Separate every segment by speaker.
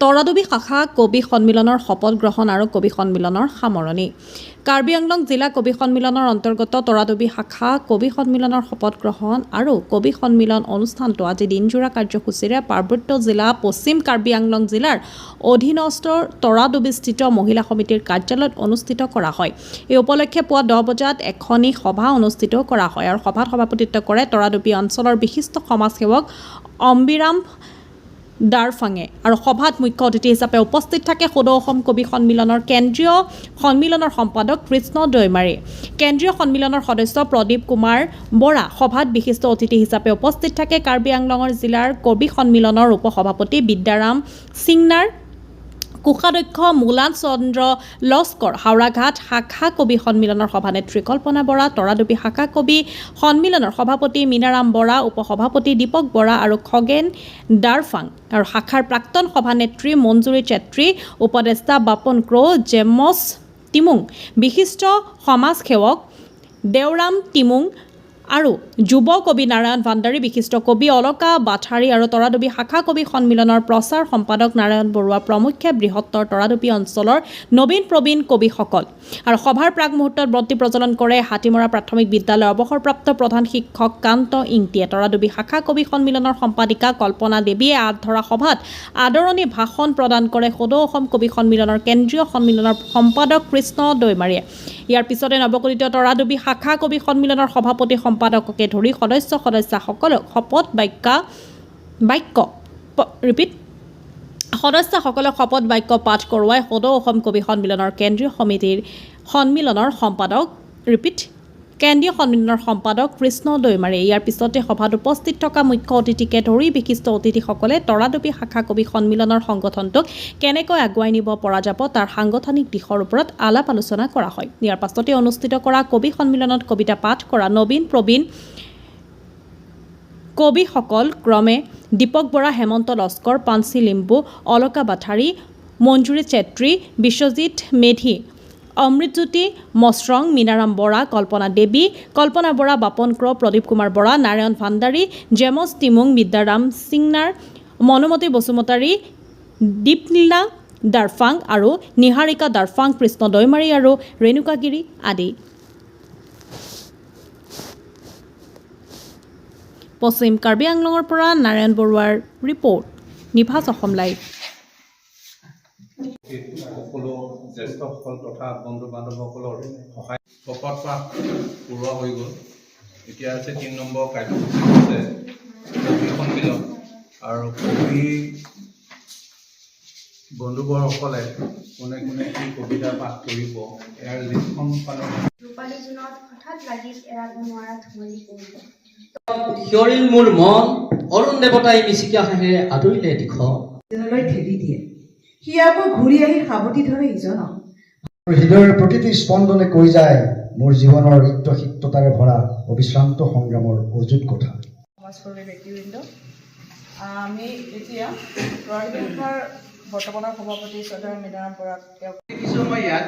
Speaker 1: তৰাদুবি শাখা কবি সন্মিলনৰ শপত গ্ৰহণ আৰু কবি সন্মিলনৰ সামৰণি। কাৰ্বি আংলং জিলা কবি সন্মিলনৰ অন্তৰ্গত তৰাদুবি শাখা কবি সন্মিলনৰ শপত গ্ৰহণ আৰু কবি সন্মিলন অনুষ্ঠানটো আজি দিনজোৰা কাৰ্যসূচীৰে পাৰ্বত্য জিলা পশ্চিম কাৰ্বি আংলং জিলাৰ অধীনস্থ তৰাদুবিস্থিত মহিলা সমিতিৰ কাৰ্যালয়ত অনুষ্ঠিত কৰা হয়। এই উপলক্ষে পুৱা 10 বজাত এখনি সভা অনুষ্ঠিত কৰা হয় আৰু সভাত সভাপতিত্ব কৰে তৰাদুবি অঞ্চলৰ বিশিষ্ট সমাজসেৱক অম্বিৰাম দাৰফাঙে আৰু সভাত মুখ্য অতিথি হিচাপে উপস্থিত থাকে সদৌ অসম কবি সন্মিলনৰ কেন্দ্ৰীয় সন্মিলনৰ সম্পাদক কৃষ্ণ দৈমাৰী, কেন্দ্ৰীয় সন্মিলনৰ সদস্য প্ৰদীপ কুমাৰ বৰা। সভাত বিশিষ্ট অতিথি হিচাপে উপস্থিত থাকে কাৰ্বি আংলঙৰ জিলাৰ কবি সন্মিলনৰ উপসভাপতি বিদ্যাৰাম সিংনাৰ, কোষাধ্যক্ষ মুলান চন্দ্ৰ লস্কৰ, হাওৰাঘাট শাখা কবি সন্মিলনৰ সভানেত্ৰী কল্পনা বৰা, তৰাদুবি শাখা কবি সন্মিলনৰ সভাপতি মীনাৰাম বৰা, উপসভাপতি দীপক বৰা আৰু খগেন দাৰফাং আৰু শাখাৰ প্ৰাক্তন সভানেত্ৰী মঞ্জুৰী চেত্ৰী, উপদেষ্টা বাপন ক্ৰ, জেমছ টিমুং, বিশিষ্ট সমাজসেৱক দেওৰাম টিমুং আৰু যুৱ কবি নাৰায়ণ ভাণ্ডাৰী, বিশিষ্ট কবি অলকা বাথাৰী আৰু তৰাদুবি শাখা কবি সন্মিলনৰ প্ৰচাৰ সম্পাদক নাৰায়ণ বৰুৱা প্ৰমুখ্যে বৃহত্তৰ তৰাদুবি অঞ্চলৰ নবীন প্ৰবীণ কবিসকল। আৰু সভাৰ প্ৰাক মুহূৰ্তত বন্তি প্ৰজ্বলন কৰে হাতীমৰা প্ৰাথমিক বিদ্যালয়ৰ অৱসৰপ্ৰাপ্ত প্ৰধান শিক্ষক কান্ত ইংটিয়ে। তৰাদুবি শাখা কবি সন্মিলনৰ সম্পাদিকা কল্পনা দেৱীয়ে ধৰা সভাত আদৰণি ভাষণ প্ৰদান কৰে সদৌ অসম কবি সন্মিলনৰ কেন্দ্ৰীয় সন্মিলনৰ সম্পাদক কৃষ্ণ দৈমাৰীয়ে। ইয়াৰ পিছতে নৱগঠিত তৰাদুবি শাখা কবি সন্মিলনৰ সভাপতি সম্পাদককে ধৰি সদস্যসকলক শপত বাক্য পাঠ কৰোৱাই সদৌ অসম কবি সন্মিলনৰ কেন্দ্ৰীয় সন্মিলনৰ সম্পাদক কৃষ্ণ দৈমাৰী। ইয়াৰ পিছতে সভাত উপস্থিত থকা মুখ্য অতিথিকে ধৰি বিশিষ্ট অতিথিসকলে তৰাদুবি শাখা কবি সন্মিলনৰ সংগঠনটোক কেনেকৈ আগুৱাই নিব পৰা যাব তাৰ সাংগঠনিক দিশৰ ওপৰত আলাপ আলোচনা কৰা হয়। ইয়াৰ পাছতে অনুষ্ঠিত কৰা কবি সন্মিলনত কবিতা পাঠ কৰা নবীন প্ৰবীণ কবিসকল ক্ৰমে দীপক বৰা, হেমন্ত লস্কৰ, পাঞ্চি লিম্বু, অলকা বাথাৰী, মঞ্জুৰী চেত্ৰী, বিশ্বজিৎ মেধি, অমৃতজ্যোতি মশ্ৰং, মীনাৰাম বৰা, কল্পনা দেৱী, কল্পনা বৰা, বাপন ক্ৰ, প্ৰদীপ কুমাৰ বৰা, নাৰায়ণ ভাণ্ডাৰী, জেমছ টিমুং, বিদ্যাৰাম সিংনাৰ, মনুমতী বসুমতাৰী, দীপলীলা দাৰফাং আৰু নিহাৰিকা দাৰফাং, কৃষ্ণ দৈমাৰী আৰু ৰেণুকাগিৰি আদি। পশ্চিম কাৰ্বি আংলঙৰ পৰা নাৰায়ণ বৰুৱাৰ ৰিপৰ্ট, নিভাজ অসম লাইভ।
Speaker 2: সকলো জ্যেষ্ঠসকল তথা বন্ধু বান্ধৱসকলৰ সহায় শপত পাঠ পূৰোৱা হৈ গ'ল। এতিয়া আছে 3 নম্বৰ কাৰ্যসূচী হৈছে কবি সন্মিলন আৰু কবি বন্ধুবৰসকলে কোনে কোনে কি কবিতা পাঠ কৰিব ইয়াৰ লিষ্টখন পালে।
Speaker 3: ৰূপালী জোনত হঠাৎ লাগিল এৰাব নোৱাৰা ধুমুলি পৰিব।
Speaker 4: শিয়ৰিল মোৰ মন, অৰুণ দেৱতাই মিচিকা হাঁহেৰে আদৰিলে দিশ।
Speaker 5: ইজনলৈ ঠেলি দিয়ে, সি আকৌ ঘূৰি আহি সাৱটি ধৰে ইজনক।
Speaker 6: হৃদয়ৰ প্ৰতিটি স্পন্দনে কৈ যায় মোৰ জীৱনৰ ৰিক্তশিক্ততাৰে ভৰা অবিশ্ৰান্ত সংগ্ৰামৰ অযুত কথা।
Speaker 5: সমাজকৰ্মী ব্যক্তিবৃন্দ, আমি এতিয়া তৰাদুবিৰ বৰ্তমানৰ সভাপতি শ্ৰদ্ধাৰ মীনাৰাম বৰাক
Speaker 7: দেখিছোঁ মই ইয়াত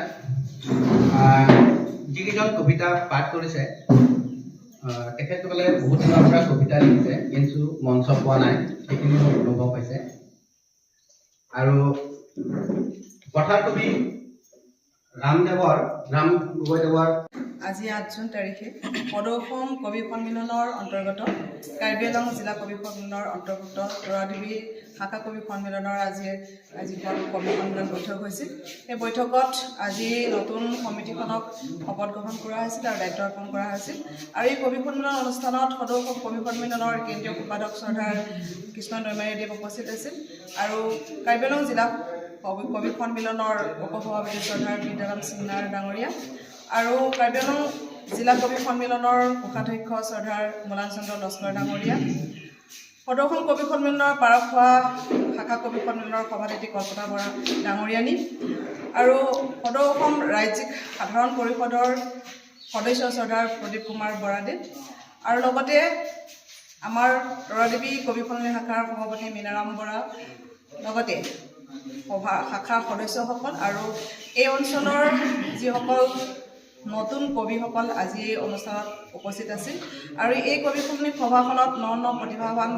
Speaker 7: যিকেইজন কবিতা পাঠ কৰিছে তেখেতসকলে বহুত দিনৰ পৰা কবিতা লিখিছে কিন্তু মঞ্চ পোৱা নাই, সেইখিনি মোৰ অনুভৱ হৈছে। আৰু কথাৰ কবি ৰাম গগৈদেৱৰ
Speaker 5: আজি 8 জুন তাৰিখে সদৌ অসম কবি সন্মিলনৰ অন্তৰ্গত কাৰ্বি আংলং জিলা কবি সন্মিলনৰ অন্তৰ্গত তৰাদুবি শাখা কবি সন্মিলনৰ যিখন কবি সন্মিলন বৈঠক হৈছিল, সেই বৈঠকত আজি নতুন সমিতিখনক শপত গ্ৰহণ কৰা হৈছিল আৰু দায়িত্ব অৰ্পণ কৰা হৈছিল। আৰু এই কবি সন্মিলন অনুষ্ঠানত সদৌ অসম কবি সন্মিলনৰ কেন্দ্ৰীয় সম্পাদক শ্ৰদ্ধাৰ কৃষ্ণ দৈমাৰীদেৱ উপস্থিত আছিল আৰু কাৰ্বি আংলং জিলা কবি সন্মিলনৰ উপসভাপতি শ্ৰদ্ধাৰ বিদ্যাৰাম সিংনাৰ ডাঙৰীয়া আৰু কাৰ্বি আংলং জিলা কবি সন্মিলনৰ কোষাধ্যক্ষ শ্ৰদ্ধাৰ মুলান চন্দ্ৰ লস্কৰ ডাঙৰীয়া, সদৌ অসম কবি সন্মিলনৰ পাৰখোৱা শাখা কবি সন্মিলনৰ সভানেত্ৰী কল্পনা বৰা ডাঙৰীয়ানী আৰু সদৌ অসম ৰাজ্যিক সাধাৰণ পৰিষদৰ সদস্য শ্ৰদ্ধাৰ প্ৰদীপ কুমাৰ বৰাদেৱ আৰু লগতে আমাৰ তৰাদুবি কবি সন্মিলন শাখাৰ সভাপতি মীনাৰাম বৰা, লগতে শাখাৰ সদস্যসকল আৰু এই অঞ্চলৰ যিসকল নতুন কবিসকল আজি এই অনুষ্ঠানত উপস্থিত আছিল আৰু এই কবি সন্মিলনী সভাখনত ন প্ৰতিভাৱান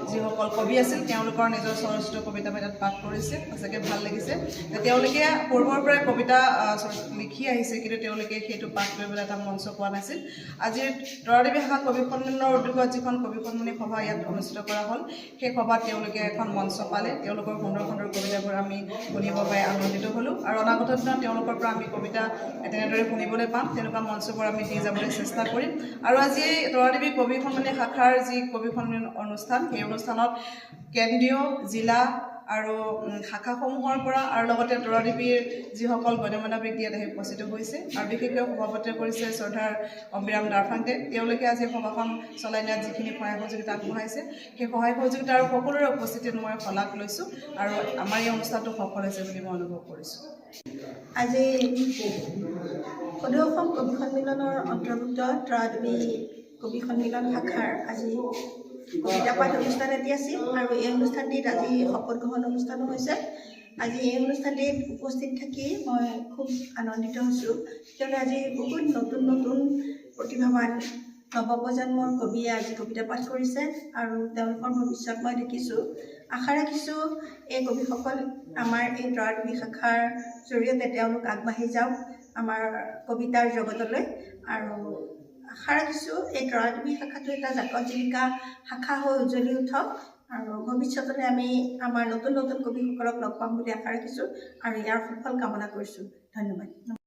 Speaker 5: যিসকল কবি আছিল তেওঁলোকৰ নিজৰ স্বৰচিত কবিতা তাত পাঠ কৰিছে সঁচাকৈ ভাল লাগিছে তেওঁলোকে পূৰ্বৰ পৰাই কবিতা লিখি আহিছে কিন্তু তেওঁলোকে সেইটো পাঠ কৰিবলৈ এটা মঞ্চ পোৱা নাছিল আজিৰ তৰাদেৱী শাখা কবি সন্মিলনৰ উদ্যোগত যিখন কবি সন্মিলনী সভা ইয়াত অনুষ্ঠিত কৰা হ'ল সেই সভাত তেওঁলোকে এখন মঞ্চ পালে তেওঁলোকৰ সুন্দৰ সুন্দৰ কবিতাবোৰ আমি শুনিব পাই আনন্দিত হ'লোঁ আৰু অনাগত দিনত তেওঁলোকৰ পৰা আমি কবিতা তেনেদৰে শুনিবলৈ পাম তেনেকুৱা মঞ্চবোৰ আমি দি যাবলৈ চেষ্টা কৰিম আৰু আজি তৰাদেৱী কবি সন্মিলনী শাখাৰ যি কবি সন্মিলন অনুষ্ঠান সেই অনুষ্ঠানত কেন্দ্ৰীয় জিলা আৰু শাখাসমূহৰ পৰা আৰু লগতে তৰাদেৱীৰ যিসকল গণ্যমান্য ব্যক্তি ইয়াত আহি উপস্থিত হৈছে আৰু বিশেষকৈ সভাপতিত্ব কৰিছে শ্ৰদ্ধাৰ অম্বিৰাম দাৰফাংতে তেওঁলোকে আজি সভাখন চলাই নিয়াত যিখিনি সহায় সহযোগিতা আগবঢ়াইছে সেই সহায় সহযোগিতা আৰু সকলোৰে উপস্থিতিত মই শলাগ লৈছোঁ আৰু আমাৰ এই অনুষ্ঠানটো সফল হৈছে বুলি মই অনুভৱ কৰিছোঁ
Speaker 8: আজি সদৌ অসম কবি সন্মিলনৰ অন্তৰ্ভুক্ত তৰাদেৱী কবি সন্মিলন শাখাৰ আজি কবিতা পাঠ অনুষ্ঠান এটি আছিল আৰু এই অনুষ্ঠানটিত আজি শপত গ্ৰহণ অনুষ্ঠানো হৈছে আজি এই অনুষ্ঠানটিত উপস্থিত থাকি মই খুব আনন্দিত হৈছোঁ কিয়নো আজি বহুত নতুন নতুন প্ৰতিভাৱান নৱপ্ৰজন্মৰ কবিয়ে আজি কবিতা পাঠ কৰিছে আৰু তেওঁলোকৰ ভৱিষ্যত মই দেখিছোঁ আশা ৰাখিছোঁ এই কবিসকল আমাৰ এই তৰাদেৱী শাখাৰ জৰিয়তে তেওঁলোক আগবাঢ়ি যাওক আমাৰ কবিতাৰ জগতলৈ আৰু আশা ৰাখিছোঁ এই তৰাদেৱী শাখাটো এটা জাকত জিলিকা শাখা হৈ উজ্জ্বলি উঠক আৰু ভৱিষ্যতলৈ আমি আমাৰ নতুন নতুন কবিসকলক লগ পাম বুলি আশা ৰাখিছোঁ আৰু ইয়াৰ সুফল কামনা কৰিছোঁ ধন্যবাদ